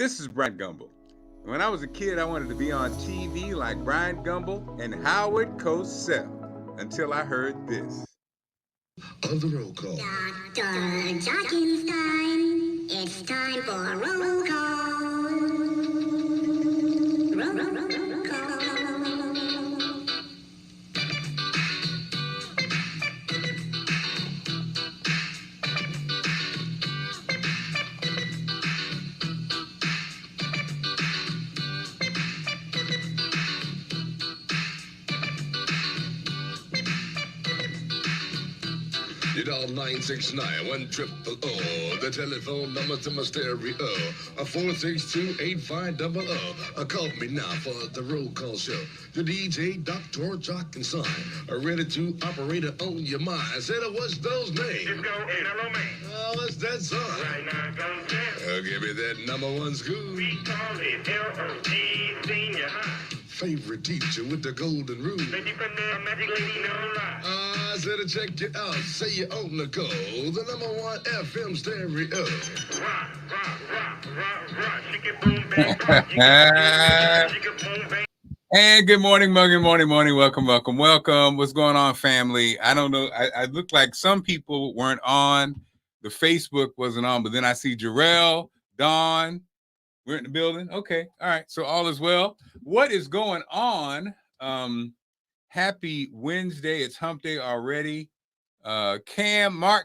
This is Bryant Gumbel. When I was a kid, I wanted to be on TV like Bryant Gumbel and Howard Cosell until I heard this. Of the roll call. Dr. Jockenstein, it's time for roll call. Roll call. You dial 969-1000. The telephone number to my stereo. 462-8500. Call me now for the roll call show. The DJ, Dr. Jockenstein, ready to operate on your mind. Said what's those names? Just go in a romance. Oh, what's that song? Right now it goes down. Give me that number one school. We call it L.O.G. Senior High. Favorite teacher with the golden rule. Lady from the magic lady, no lie. I said to check you out. Say you on the go. The number one FM stereo. Rock, rock, rock, rock, rock. Shake it, boom, bang, rock. Shake it, boom, bang. And good morning. Welcome. What's going on, family? I don't know. I look like some people weren't on. The Facebook wasn't on, but then I see Jarrell, Dawn. We're in the building. Okay. All right. So all is well. What is going on? Happy Wednesday. It's hump day already. Mark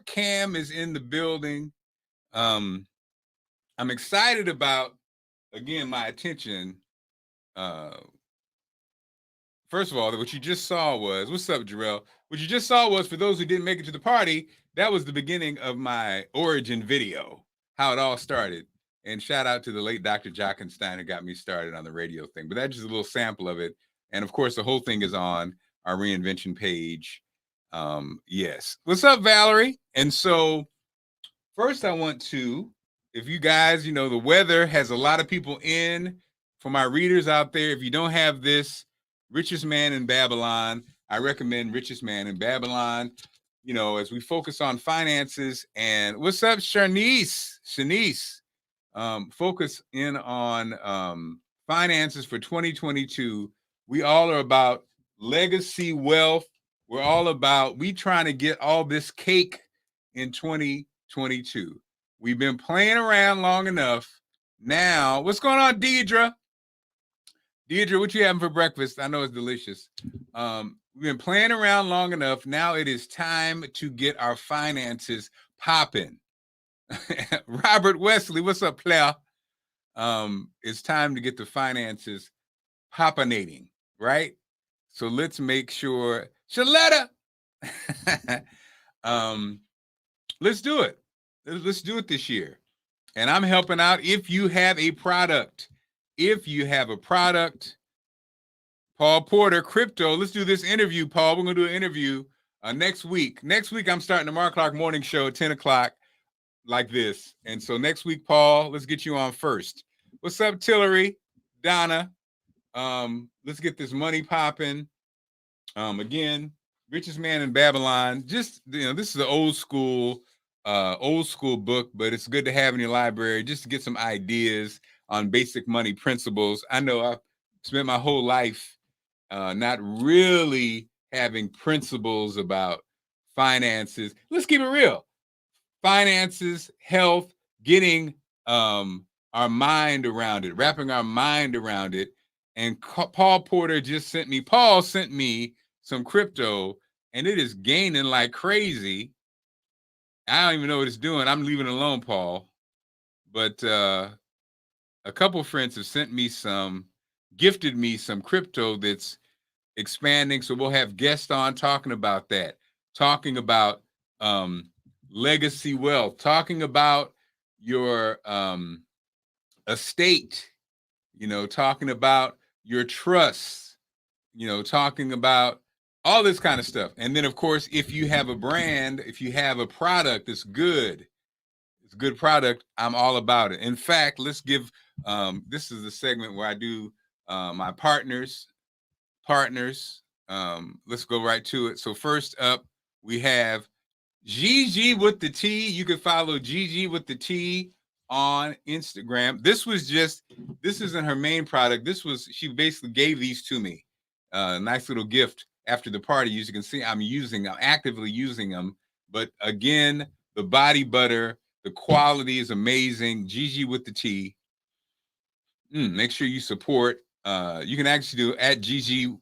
Cam is in the building. I'm excited about, again, my attention. First of all, what you just saw was, what's up, Jarrell? What you just saw was, for those who didn't make it to the party, that was the beginning of my origin video, how it all started. And shout out to the late Dr. Jockenstein who got me started on the radio thing. But that's just a little sample of it. And of course, the whole thing is on our reinvention page. Yes. What's up, Valerie? And so first I want to, if you guys, the weather has a lot of people in. For my readers out there, if you don't have this, Richest Man in Babylon, I recommend Richest Man in Babylon, as we focus on finances. And what's up, Shanice? Focus in on finances for 2022. We all are about legacy wealth. We're all about, we trying to get all this cake in 2022. We've been playing around long enough. Now, what's going on, Deidre? Deidre, what you having for breakfast? I know it's delicious. We've been playing around long enough. Now it is time to get our finances popping. Robert Wesley, what's up, player? It's time to get the finances poppinating, right? So let's make sure. Shaletta, let's do it. Let's do it this year. And I'm helping out. If you have a product, Paul Porter, crypto. Let's do this interview, Paul. We're going to do an interview next week. Next week, I'm starting the Mark Clark Morning Show at 10 o'clock like this. And so next week, Paul, let's get you on first. What's up, Tillery? Donna? Let's get this money popping. Again, Richest Man in Babylon. Just, this is an old school book, but it's good to have in your library just to get some ideas on basic money principles. I know I've spent my whole life not really having principles about finances. Let's keep it real. Finances, health, getting our mind around it, wrapping our mind around it. And Paul Porter just sent me some crypto, and it is gaining like crazy. I don't even know what it's doing. I'm leaving it alone, Paul. But a couple friends have gifted me some crypto that's expanding. So we'll have guests on talking about that, talking about legacy wealth, talking about your estate, talking about your trusts, talking about all this kind of stuff. And then, of course, if you have a brand, if you have a product that's good, it's a good product, I'm all about it. In fact, let's give, this is the segment where I do my partners. Let's go right to it. So first up, we have Gigi with the T. You can follow Gigi with the T on Instagram. This isn't her main product. She basically gave these to me. Nice little gift after the party. As you can see, I'm actively using them. But again, the body butter, the quality is amazing. Gigi with the T. Make sure you support. You can actually do at Gigi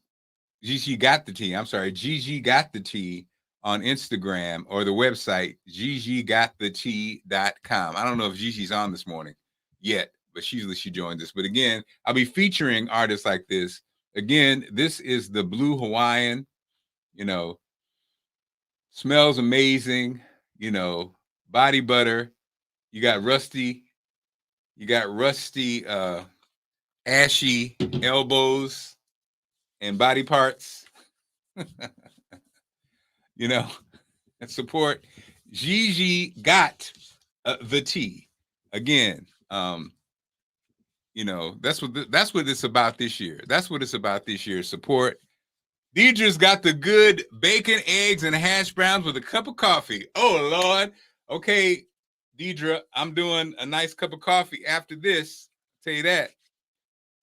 got the T. I'm sorry, Gigi got the T on Instagram or the website gigigotthetea.com. I don't know if Gigi's on this morning yet, but usually she joins us. But again, I'll be featuring artists like this. Again, this is the Blue Hawaiian, smells amazing, body butter. You got rusty ashy elbows and body parts. And support Gigi got the T. Again, that's what it's about this year. That's what it's about this year. Support. Deidre's got the good bacon, eggs, and hash browns with a cup of coffee. Oh, Lord. Okay, Deidre, I'm doing a nice cup of coffee after this. I'll tell you that.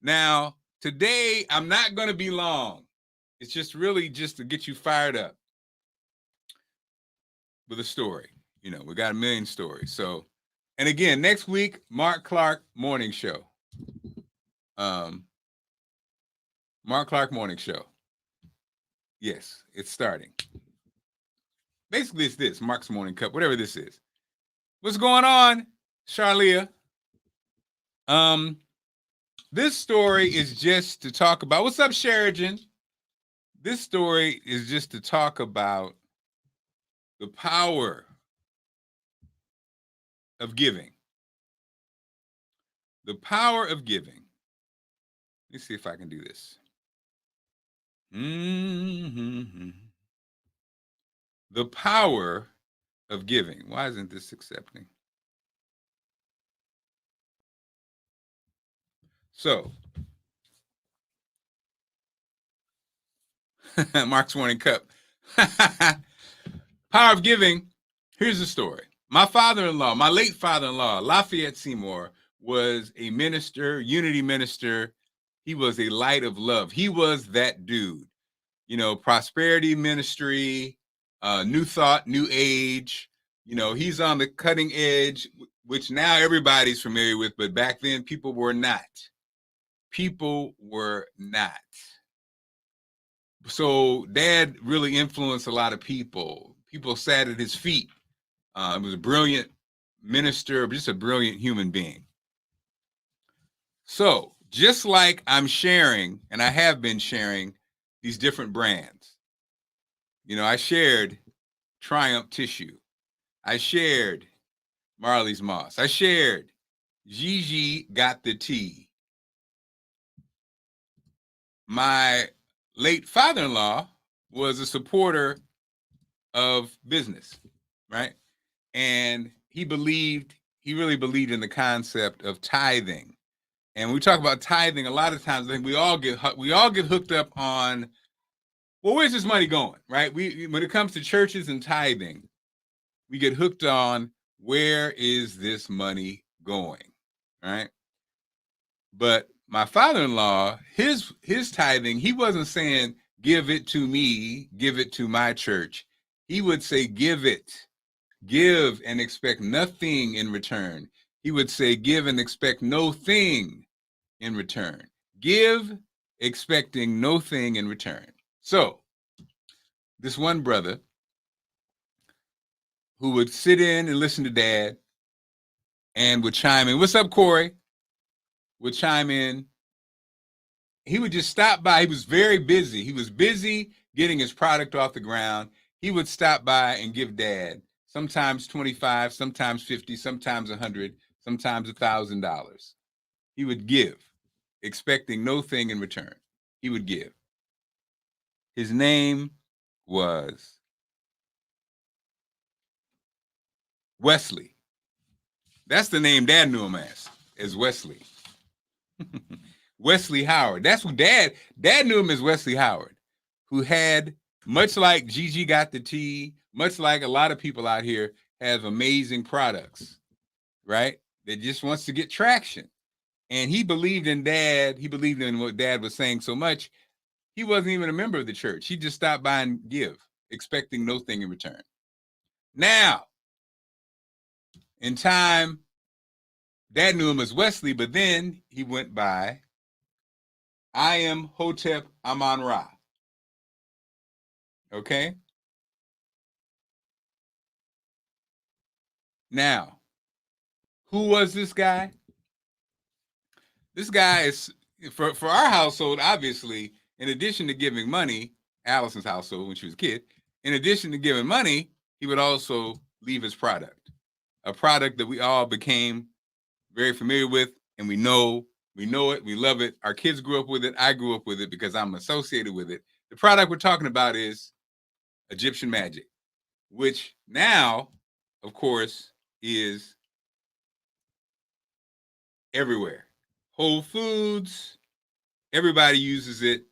Now, today, I'm not going to be long. It's just to get you fired up with a story. We got a million stories. So, and again, next week, Mark Clark Morning Show. Mark Clark Morning Show. Yes, it's starting. Basically, it's this, Mark's Morning Cup, whatever this is. What's going on, Charlia? This story is just to talk about, what's up, Sheridan? This story is just to talk about the power of giving. The power of giving. Let me see if I can do this. The power of giving. Why isn't this accepting? So, Mark's Morning Cup. Power of giving. Here's the story. My father-in-law, my late father-in-law, Lafayette Seymour, was a minister, unity minister. He was a light of love. He was that dude. Prosperity ministry, new thought, new age. He's on the cutting edge, which now everybody's familiar with, but back then people were not. People were not. So Dad really influenced a lot of people. People sat at his feet. He was a brilliant minister, just a brilliant human being. So just like I'm sharing, and I have been sharing these different brands. I shared Triumph Tissue. I shared Marley's Moss. I shared Gigi got the T. My late father-in-law was a supporter of business, right? And he really believed in the concept of tithing. And when we talk about tithing, a lot of times I think we all get hooked up on, well, where's this money going, right? When it comes to churches and tithing, we get hooked on, where is this money going, right? But my father-in-law, his tithing, he wasn't saying, give it to me, give it to my church. He would say, give and expect nothing in return. He would say, give and expect no thing in return. Give, expecting no thing in return. So, this one brother who would sit in and listen to Dad and would chime in. What's up, Corey? Would chime in. He would just stop by. He was very busy. He was busy getting his product off the ground. He would stop by and give Dad sometimes $25, sometimes $50, sometimes $100, sometimes $1,000. He would give, expecting no thing in return. He would give. His name was Wesley. That's the name Dad knew him as Wesley. Wesley Howard. That's who Dad knew him as Wesley Howard, who had, much like Gigi got the T, much like a lot of people out here, have amazing products, right? that just wants to get traction. And he believed in Dad. He believed in what Dad was saying so much. He wasn't even a member of the church. He just stopped by and give, expecting no thing in return. Now, in time, Dad knew him as Wesley, but then he went by, I am Hotep Amon-Ra. Okay? Now, who was this guy? This guy is, for our household, obviously, in addition to giving money, Allison's household when she was a kid, in addition to giving money, he would also leave his product, a product that we all became very familiar with, and we know it, we love it. Our kids grew up with it. I grew up with it because I'm associated with it. The product we're talking about is Egyptian Magic, which now, of course, is everywhere. Whole Foods, everybody uses it.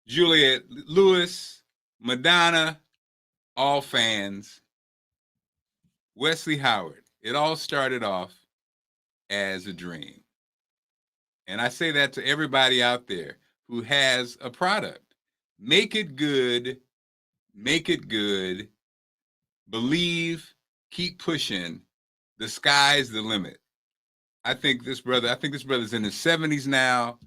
Juliette Lewis, Madonna, all fans. Wesley Howard. It all started off as a dream. And I say that to everybody out there who has a product. Make it good. Make it good. Believe. Keep pushing. The sky's the limit. I think this brother's in his 70s now.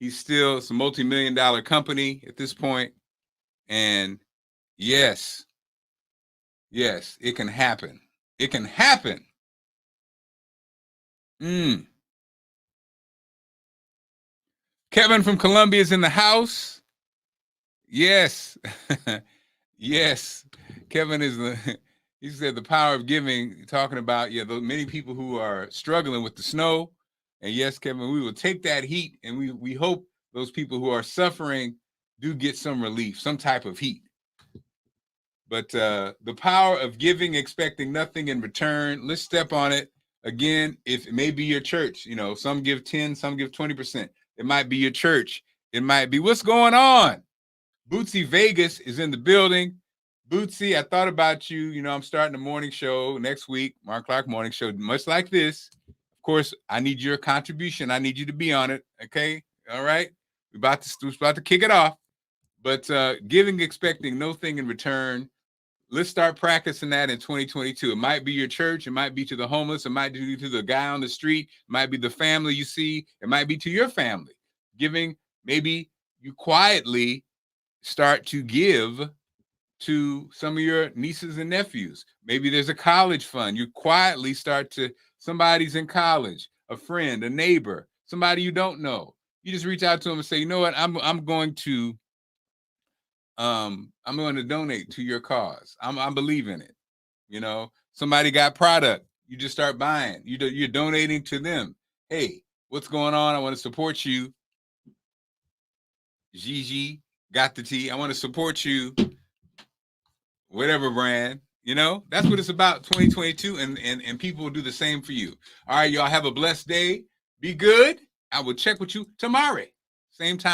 It's a multi-million-dollar company at this point. And yes, it can happen. It can happen. Kevin from Columbia is in the house. Yes. Yes. Kevin he said the power of giving, talking about, the many people who are struggling with the snow. And yes, Kevin, we will take that heat, and we hope those people who are suffering do get some relief, some type of heat. But the power of giving, expecting nothing in return, let's step on it. Again, if it may be your church, some give 10, some give 20%. It might be your church. It might be, what's going on? Bootsy Vegas is in the building. Bootsy, I thought about you. I'm starting a morning show next week, Mark Clark Morning Show, much like this. Of course, I need your contribution. I need you to be on it. Okay. All right. We're about to kick it off. But giving, expecting no thing in return. Let's start practicing that in 2022. It might be your church. It might be to the homeless. It might be to the guy on the street. It might be the family you see. It might be to your family. Giving, maybe you quietly start to give to some of your nieces and nephews. Maybe there's a college fund. You quietly somebody's in college, a friend, a neighbor, somebody you don't know. You just reach out to them and say, you know what, I'm going to donate to your cause. I believe in it. Somebody got product. You just start buying. You're donating to them. Hey, what's going on? I want to support you. Gigi got the tea. I want to support you. Whatever brand, that's what it's about. 2022, and people will do the same for you. All right, y'all have a blessed day. Be good. I will check with you tomorrow. Same time.